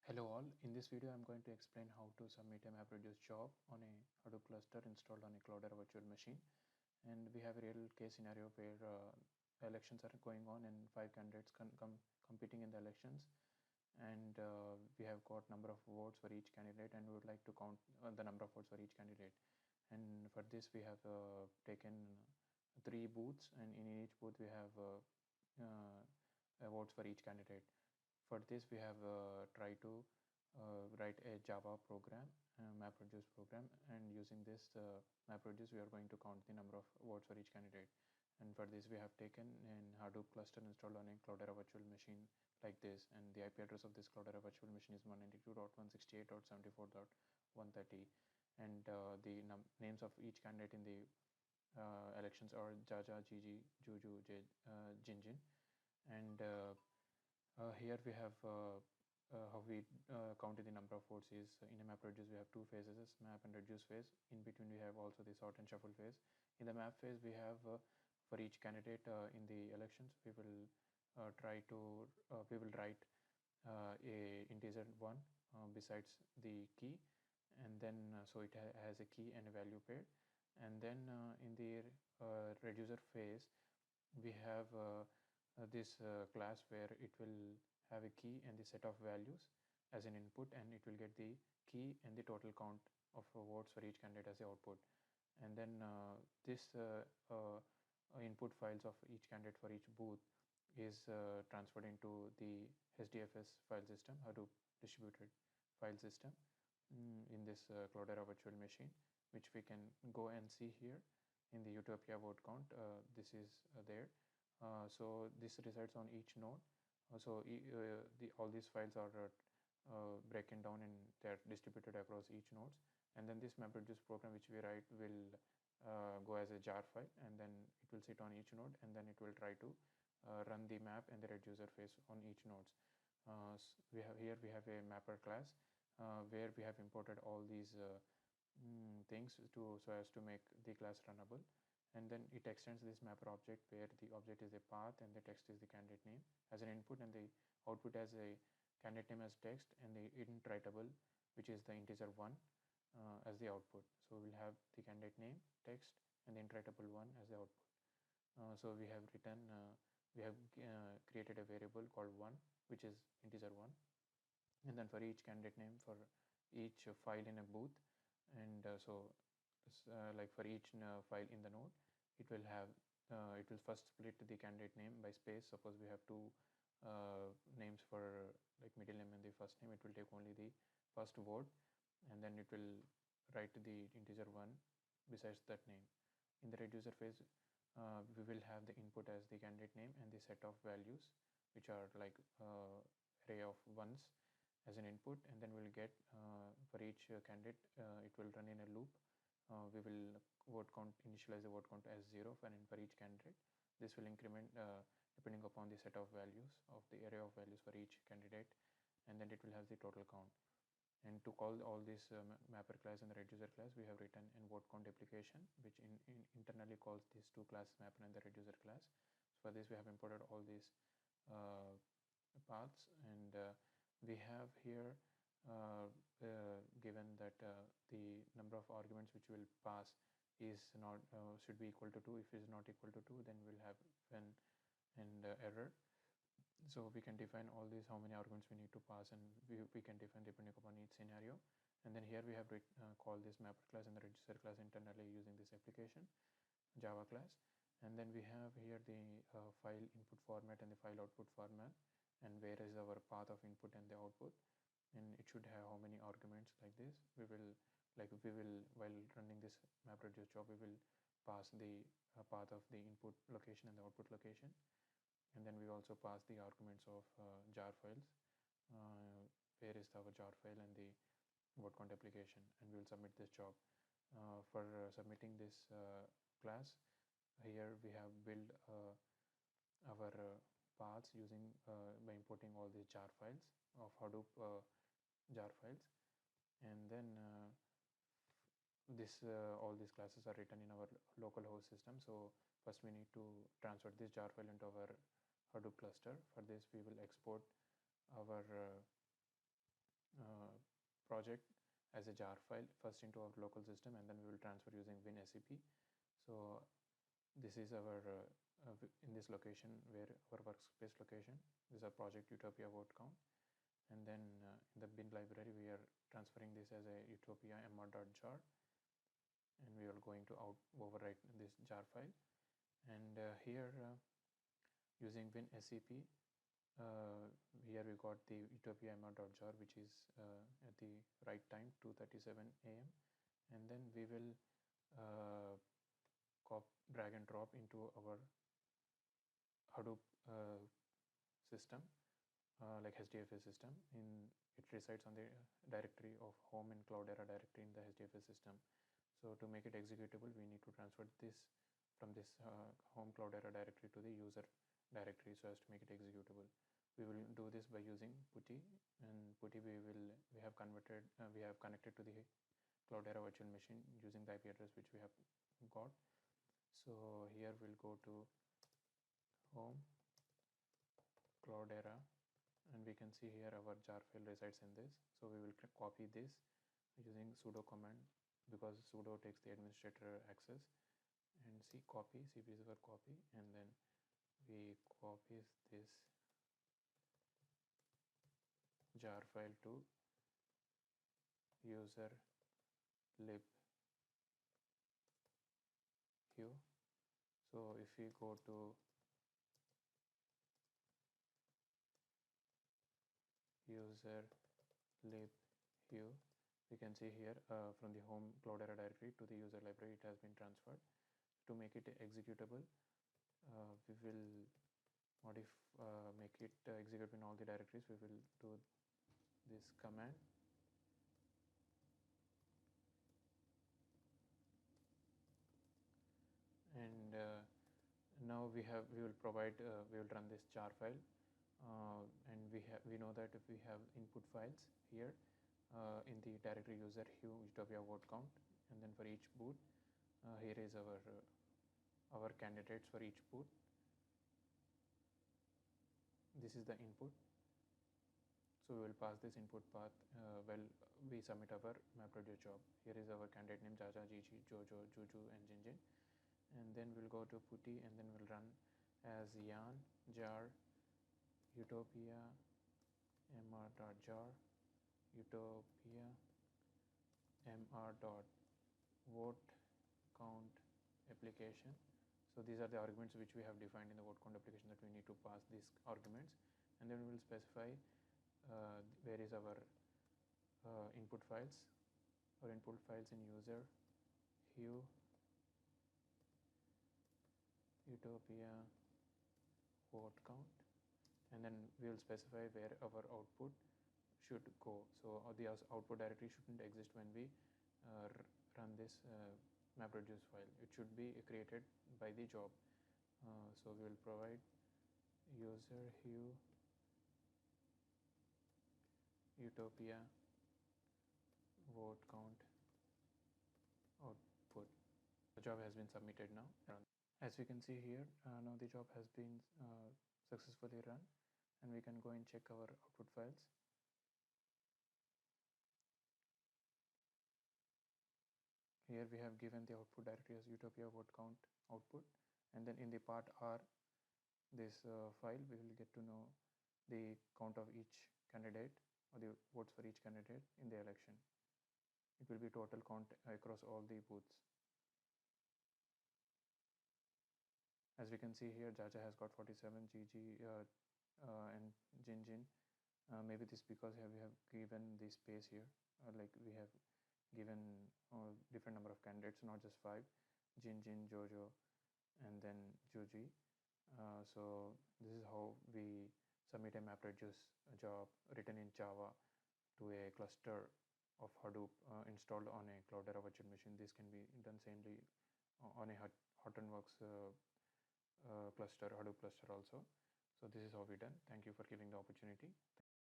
Hello all, in this video I'm going to explain how to submit a MapReduce job on a Hadoop cluster installed on a Cloudera virtual machine. And we have a real case scenario where elections are going on and 5 candidates competing in the elections, and we have got number of votes for each candidate, and we would like to count the number of votes for each candidate. And for this we have taken 3 booths, and in each booth we have votes for each candidate. For this we have tried to write a Java program, MapReduce program, and using this MapReduce we are going to count the number of votes for each candidate. And for this we have taken an Hadoop cluster installed on a Cloudera virtual machine like this, and the IP address of this Cloudera virtual machine is 192.168.74.130, and the names of each candidate in the elections are Jaja, Gigi, Juju, Jinjin. And here we have how we counted the number of votes is in a MapReduce we have 2 phases, map and reduce phase. In between we have also the sort and shuffle phase. In the map phase we have for each candidate in the elections we will we will write a integer 1 besides the key, and then so it has a key and a value pair. And then in the reducer phase we have this class where it will have a key and the set of values as an input, and it will get the key and the total count of votes for each candidate as the output. And then this input files of each candidate for each booth is transferred into the HDFS file system, Hadoop distributed file system, in this Cloudera virtual machine, which we can go and see here in the Utopia vote count. This is there. So this resides on each node. All these files are broken down and they're distributed across each nodes. And then this MapReduce program which we write will go as a jar file, and then it will sit on each node, and then it will try to run the map and the reducer phase on each nodes. We have a mapper class where we have imported all these things so as to make the class runnable. And then it extends this mapper object where the object is a path and the text is the candidate name as an input, and the output as a candidate name as text, and the int writable, which is the integer 1, as the output. So we'll have the candidate name, text, and the int writable 1 as the output. So we have created a variable called 1, which is integer 1, and then for each candidate name for each file in a booth, and like for each file in the node, it will first split the candidate name by space. Suppose we have 2 names for like middle name and the first name, it will take only the first word, and then it will write the integer 1 besides that name. In the reducer phase we will have the input as the candidate name and the set of values, which are like array of ones as an input, and then we'll get for each candidate it will run in a loop. We will initialize the word count as 0 for each candidate. This will increment depending upon the set of values of the array of values for each candidate, and then it will have the total count. And to call all this mapper class and the reducer class, we have written an word count application which internally calls these 2 classes, mapper and the reducer class. So for this we have imported all these uh, paths, and we have here given that the number of arguments which will pass is not should be equal to 2. If it is not equal to 2, then we'll have an error. So we can define all these, how many arguments we need to pass, and we can define depending upon each scenario. And then here we have called this mapper class and the register class internally using this application Java class. And then we have here the file input format and the file output format, and where is our path of input and the output, and it should have how many arguments like this. While running this MapReduce job, we will pass the path of the input location and the output location, and then we also pass the arguments of jar files. Where is our jar file and the word count application, and we will submit this job. For submitting this class, here we have built our paths using by importing all these jar files of Hadoop jar files, and then all these classes are written in our local host system. So first we need to transfer this jar file into our Hadoop cluster. For this we will export our project as a jar file first into our local system, and then we will transfer using WinSCP. So this is our in this location where our workspace location. This is our project Utopia word count, and then in the bin library we are transferring this as a Utopia mr.jar, and we are going to overwrite this jar file. And here using WinSCP, here we got the Utopia mr.jar, which is at the right time 2:37 a.m. and then we will drag and drop into our Hadoop system, like HDFS system. It resides on the directory of home and Cloudera directory in the HDFS system. So to make it executable, we need to transfer this from this home Cloudera directory to the user directory so as to make it executable. We will do this by using PuTTY, and PuTTY we have connected to the Cloudera virtual machine using the IP address which we have got. So here we'll go to home Cloudera, and we can see here our jar file resides in this. So we will copy this using sudo command, because sudo takes the administrator access, and copy cp for copy, and then we copy this jar file to user lib hue. So if we go to user lib hue, we can see here from the home Cloudera directory to the user library it has been transferred. To make it executable, we will make it execute in all the directories. We will do this command, and now we will run this jar file, and we know that if we have input files here in the directory user hue Utopia word count, and then for each boot here is our candidates for each boot. This is the input. So we will pass this input path while we submit our MapReduce job. Here is our candidate name Jaja, Gigi, Jojo, Juju, and Jinjin. And then we'll go to PuTTY, and then we'll run as yarn jar Utopia mr.jar Utopia mr.vote count application. So these are the arguments which we have defined in the vote count application that we need to pass these arguments, and then we will specify where is our input files. Our input files in user hue Utopia vote count, and then we will specify where our output should go. So the output directory shouldn't exist when we run this MapReduce file. It should be created by the job. So we will provide user hue Utopia vote count output. The job has been submitted now. As we can see here, now the job has been successfully run, and we can go and check our output files. Here we have given the output directory as Utopia vote count output, and then in the part R, this file, we will get to know the count of each candidate, or the votes for each candidate in the election. It will be total count across all the booths. As we can see here, Jaja has got 47, Gigi and Jinjin. Maybe this because we have given the space here, like we have given different number of candidates, not just 5, Jinjin, Jojo, and then Juji. So this is how we submit a MapReduce job written in Java to a cluster of Hadoop installed on a Cloudera virtual machine. This can be done samely on a Hortonworks cluster, Hadoop cluster also. So this is how we done. Thank you for giving the opportunity.